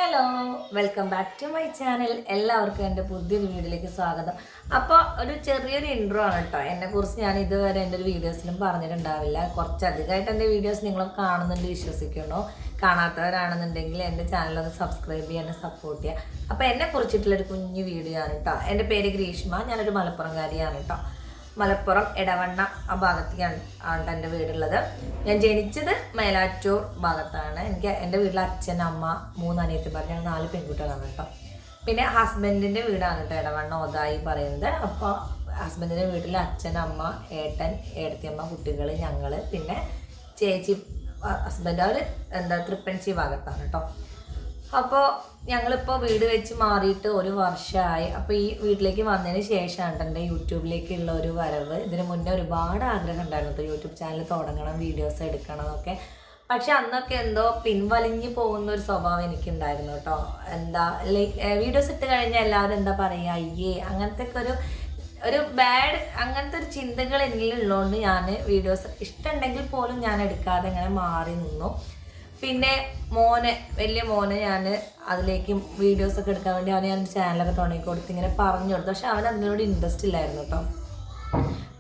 Hello, welcome back to my channel. എല്ലാവർക്കും എൻ്റെ പുതിയൊരു വീഡിയോയിലേക്ക് സ്വാഗതം. അപ്പോൾ ഒരു ചെറിയൊരു ഇൻട്രോ ആണ് കേട്ടോ. എന്നെക്കുറിച്ച് ഞാൻ ഇതുവരെ എൻ്റെ ഒരു വീഡിയോസിലും പറഞ്ഞിട്ടുണ്ടാവില്ല. കുറച്ചധികമായിട്ട് എൻ്റെ വീഡിയോസ് നിങ്ങൾ കാണുന്നുണ്ട് വിശ്വസിക്കുന്നു. കാണാത്തവരാണെന്നുണ്ടെങ്കിൽ എൻ്റെ ചാനലൊന്ന് സബ്സ്ക്രൈബ് ചെയ്യാൻ സപ്പോർട്ട് ചെയ്യുക. അപ്പോൾ എന്നെക്കുറിച്ചിട്ടുള്ളൊരു കുഞ്ഞു വീഡിയോ ആണ് കേട്ടോ. എൻ്റെ പേര് ഗ്രീഷ്മ, ഞാനൊരു മലപ്പുറംകാരിയാണ് കേട്ടോ. മലപ്പുറം എടവണ്ണ ആ ഭാഗത്തേക്കാണ് എൻ്റെ വീടുള്ളത്. ഞാൻ ജനിച്ചത് മേലാറ്റൂർ ഭാഗത്താണ്. എൻ്റെ വീട്ടിൽ അച്ഛൻ, അമ്മ, 3 അനിയത്തിമാർ, ഞങ്ങൾ 4 പെൺകുട്ടികളാണ് കേട്ടോ. പിന്നെ ഹസ്ബൻഡിൻ്റെ വീടാണ് കേട്ടോ എടവണ്ണ ഒതായി പറയുന്നത്. അപ്പോൾ ഹസ്ബൻഡിൻ്റെ വീട്ടിൽ അച്ഛൻ, അമ്മ, ഏട്ടൻ, ഏടത്തിയമ്മ, കുട്ടികൾ, ഞങ്ങൾ, പിന്നെ ചേച്ചി, ഹസ്ബൻഡ് അവർ തൃപ്പൻചി ഭാഗത്താണ് കേട്ടോ. അപ്പോൾ ഞങ്ങളിപ്പോൾ വീട് വെച്ച് മാറിയിട്ട് 1 വർഷമായി. അപ്പോൾ ഈ വീട്ടിലേക്ക് വന്നതിന് ശേഷമാണ് എൻ്റെ യൂട്യൂബിലേക്കുള്ള ഒരു വരവ്. ഇതിന് മുന്നേ ഒരുപാട് ആഗ്രഹം ഉണ്ടായിരുന്നു കേട്ടോ, യൂട്യൂബ് ചാനൽ തുടങ്ങണം, വീഡിയോസ് എടുക്കണം എന്നൊക്കെ. പക്ഷെ അന്നൊക്കെ എന്തോ പിൻവലിഞ്ഞ് പോകുന്ന ഒരു സ്വഭാവം എനിക്കുണ്ടായിരുന്നു കേട്ടോ. വീഡിയോസ് ഇട്ട് കഴിഞ്ഞാൽ എല്ലാവരും എന്താ പറയുക, അയ്യേ അങ്ങനത്തെ ഒക്കെ ഒരു ബാഡ് അങ്ങനത്തെ ഒരു ചിന്തകൾ എന്നിലുള്ളതുകൊണ്ട് ഞാൻ വീഡിയോസ് ഇഷ്ടമുണ്ടെങ്കിൽ പോലും ഞാൻ എടുക്കാതെ ഇങ്ങനെ മാറി നിന്നു. പിന്നെ വലിയ മോനെ ഞാൻ അതിലേക്ക് വീഡിയോസൊക്കെ എടുക്കാൻ വേണ്ടി അവനെ ഞാൻ ചാനലൊക്കെ തുടങ്ങി കൊടുത്ത് ഇങ്ങനെ പറഞ്ഞു കൊടുത്തു. പക്ഷെ അവൻ അതിനോട് ഇൻട്രസ്റ്റ് ഇല്ലായിരുന്നു കേട്ടോ.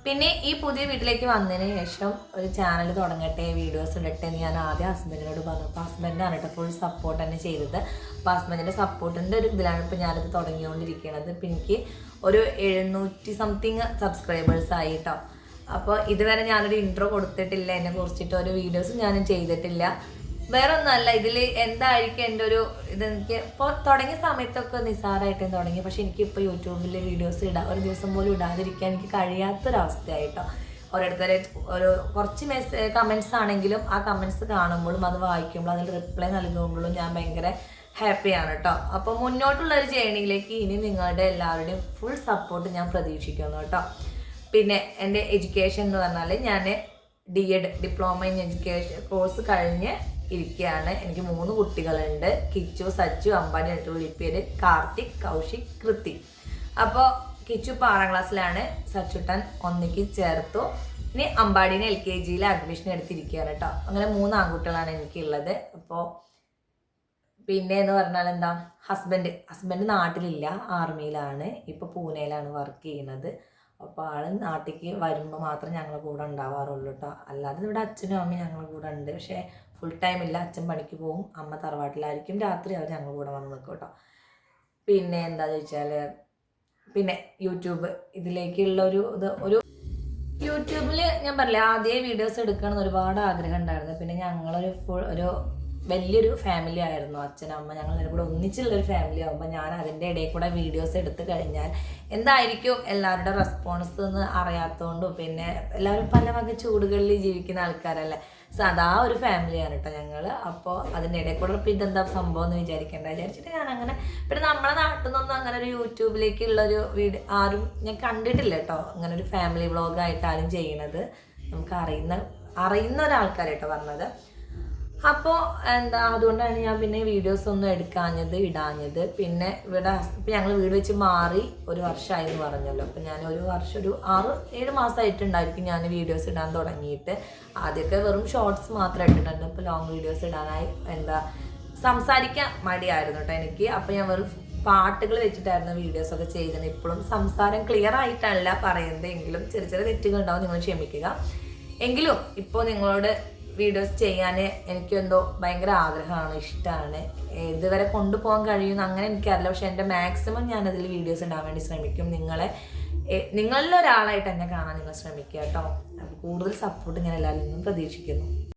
പിന്നെ ഈ പുതിയ വീട്ടിലേക്ക് വന്നതിന് ശേഷം ഒരു ചാനൽ തുടങ്ങട്ടെ, വീഡിയോസ് ഇടട്ടെ എന്ന് ഞാൻ ആദ്യം ഹസ്ബൻഡിനോട് പറഞ്ഞു. അപ്പോൾ ഹസ്ബൻഡാണ് കേട്ടോ ഫുൾ സപ്പോർട്ട് തന്നെ ചെയ്തത്. അപ്പോൾ ഹസ്ബൻഡിൻ്റെ സപ്പോർട്ടിൻ്റെ ഒരു ഇതിലാണ് ഇപ്പോൾ ഞാനിത് തുടങ്ങിക്കൊണ്ടിരിക്കുന്നത്. ഇപ്പം എനിക്ക് ഒരു 700 സംതിങ് സബ്സ്ക്രൈബേഴ്സ് ആയി കേട്ടോ. അപ്പോൾ ഇതുവരെ ഞാനൊരു ഇൻട്രോ കൊടുത്തിട്ടില്ല, എന്നെ കുറിച്ചിട്ട് ഒരു വീഡിയോസും ഞാനും ചെയ്തിട്ടില്ല. വേറെ ഒന്നുമല്ല, ഇതിൽ എന്തായിരിക്കും എൻ്റെ ഇതെനിക്ക് ഇപ്പോൾ തുടങ്ങിയ സമയത്തൊക്കെ നിസ്സാരമായിട്ടും തുടങ്ങി. പക്ഷെ എനിക്കിപ്പോൾ യൂട്യൂബിൽ വീഡിയോസ് ഒരു ദിവസം പോലും ഇടാതിരിക്കാൻ എനിക്ക് കഴിയാത്തൊരവസ്ഥയായിട്ടോ. ഓരോരുത്തരെ കുറച്ച് കമൻസ് ആണെങ്കിലും ആ കമൻസ് കാണുമ്പോഴും അത് വായിക്കുമ്പോഴും അതിൽ റിപ്ലൈ നൽകുമ്പോഴും ഞാൻ ഭയങ്കര ഹാപ്പിയാണ് കേട്ടോ. അപ്പോൾ മുന്നോട്ടുള്ളൊരു ജേണിയിലേക്ക് ഇനി നിങ്ങളുടെ എല്ലാവരുടെയും ഫുൾ സപ്പോർട്ട് ഞാൻ പ്രതീക്ഷിക്കുന്നു കേട്ടോ. പിന്നെ എൻ്റെ എഡ്യൂക്കേഷൻ എന്ന് പറഞ്ഞാൽ ഞാൻ DED diploma in education course കഴിഞ്ഞ് ഇരിക്കുകയാണ്. എനിക്ക് 3 കുട്ടികളുണ്ട്. കിച്ചു, സച്ചു, അമ്പാടി എന്നിട്ട് വിളിപ്പേര് കാർത്തിക്, കൗശിക്, കൃതി. അപ്പോൾ കിച്ചു ഇപ്പോൾ 6ാം ക്ലാസ്സിലാണ്, സച്ചുട്ടൻ 1ക്ക് ചേർത്തു. ഇനി അമ്പാടിനെ LKGയിൽ അഡ്മിഷൻ എടുത്തിരിക്കുകയാണ് കേട്ടോ. അങ്ങനെ 3 ആൺകുട്ടികളാണ് എനിക്കുള്ളത്. അപ്പോൾ പിന്നെ എന്ന് പറഞ്ഞാൽ എന്താ, ഹസ്ബൻഡ് നാട്ടിലില്ല, ആർമിയിലാണ്, ഇപ്പോൾ പൂനെയിലാണ് വർക്ക് ചെയ്യുന്നത്. അപ്പോൾ ആൾ നാട്ടിലേക്ക് വരുമ്പോൾ മാത്രം ഞങ്ങളുടെ കൂടെ ഉണ്ടാവാറുള്ളൂ കേട്ടോ. അല്ലാതെ ഇവിടെ അച്ഛനും അമ്മയും ഞങ്ങളുടെ കൂടെ ഉണ്ട്. പക്ഷേ ഫുൾ ടൈം ഇല്ല, അച്ഛൻ പണിക്ക് പോകും, അമ്മ തറവാട്ടിലായിരിക്കും, രാത്രി അവർ ഞങ്ങളുടെ കൂടെ വന്ന് നിൽക്കും കേട്ടോ. പിന്നെ എന്താണെന്ന് ചോദിച്ചാൽ, പിന്നെ യൂട്യൂബ് ഇതിലേക്കുള്ള യൂട്യൂബിൽ ഞാൻ പറഞ്ഞില്ല ആദ്യമേ വീഡിയോസ് എടുക്കണമെന്ന് ഒരുപാട് ആഗ്രഹം ഉണ്ടായിരുന്നു. പിന്നെ ഞങ്ങളൊരു വലിയൊരു ഫാമിലി ആയിരുന്നു, അച്ഛനമ്മ ഞങ്ങളെല്ലാം കൂടെ ഒന്നിച്ചുള്ളൊരു ഫാമിലി ആകുമ്പോൾ ഞാൻ അതിൻ്റെ ഇടയിൽ കൂടെ വീഡിയോസ് എടുത്തു കഴിഞ്ഞാൽ എന്തായിരിക്കും എല്ലാവരുടെ റെസ്പോൺസ് എന്ന് അറിയാത്തതുകൊണ്ടും, പിന്നെ എല്ലാവരും പല വക ചൂടുകളിൽ ജീവിക്കുന്ന ആൾക്കാരല്ലേ, സാധാ ഒരു ഫാമിലിയാണ് കേട്ടോ ഞങ്ങൾ. അപ്പോൾ അതിൻ്റെ ഇടയിൽ കൂടെ ഇപ്പോൾ ഇതെന്താ സംഭവം എന്ന് വിചാരിച്ചിട്ട് ഞാൻ അങ്ങനെ, പിന്നെ നമ്മളെ നാട്ടിൽ നിന്നൊന്നും അങ്ങനെ ഒരു യൂട്യൂബിലേക്കുള്ളൊരു വീഡിയോ ആരും ഞാൻ കണ്ടിട്ടില്ല കേട്ടോ. അങ്ങനെ ഒരു ഫാമിലി വ്ളോഗായിട്ട് ആരും ചെയ്യണത് നമുക്ക് അറിയുന്ന ഒരാൾക്കാർ കേട്ടോ പറഞ്ഞത്. അപ്പോൾ അതുകൊണ്ടാണ് ഞാൻ പിന്നെ വീഡിയോസ് ഒന്നും ഇടാഞ്ഞത്. പിന്നെ ഇപ്പം ഞങ്ങൾ വീട് വെച്ച് മാറി 1 വർഷമായി എന്ന് പറഞ്ഞല്ലോ. അപ്പം ഞാൻ ഒരു 6-7 മാസമായിട്ടുണ്ടായിരിക്കും ഞാൻ വീഡിയോസ് ഇടാൻ തുടങ്ങിയിട്ട്. ആദ്യമൊക്കെ വെറും ഷോർട്സ് മാത്രം ഇട്ടിട്ടുണ്ട്. ഇപ്പോൾ ലോങ് വീഡിയോസ് ഇടാനായി സംസാരിക്കാൻ മടിയായിരുന്നു കേട്ടോ എനിക്ക്. അപ്പോൾ ഞാൻ വെറും പാട്ടുകൾ വെച്ചിട്ടായിരുന്നു വീഡിയോസൊക്കെ ചെയ്തത്. ഇപ്പോഴും സംസാരം ക്ലിയർ ആയിട്ടല്ല പറയുന്നത്, എങ്കിലും ചെറിയ തെറ്റുകൾ ഉണ്ടാവും, നിങ്ങൾ ക്ഷമിക്കുക. എങ്കിലും ഇപ്പോൾ നിങ്ങളോട് വീഡിയോസ് ചെയ്യാൻ എനിക്കെന്തോ ഭയങ്കര ആഗ്രഹമാണ്, ഇഷ്ടമാണ്. ഇതുവരെ കൊണ്ടുപോകാൻ കഴിയുമെന്ന് അങ്ങനെ എനിക്കറിയില്ല. പക്ഷെ എൻ്റെ മാക്സിമം ഞാനതിൽ വീഡിയോസ് ഇടാൻ വേണ്ടി ശ്രമിക്കും. നിങ്ങളിലൊരാളായിട്ട് എന്നെ കാണാൻ നിങ്ങൾ ശ്രമിക്കുക കേട്ടോ. കൂടുതൽ സപ്പോർട്ട് ഞാൻ എല്ലാവരിൽ നിന്നും പ്രതീക്ഷിക്കുന്നു.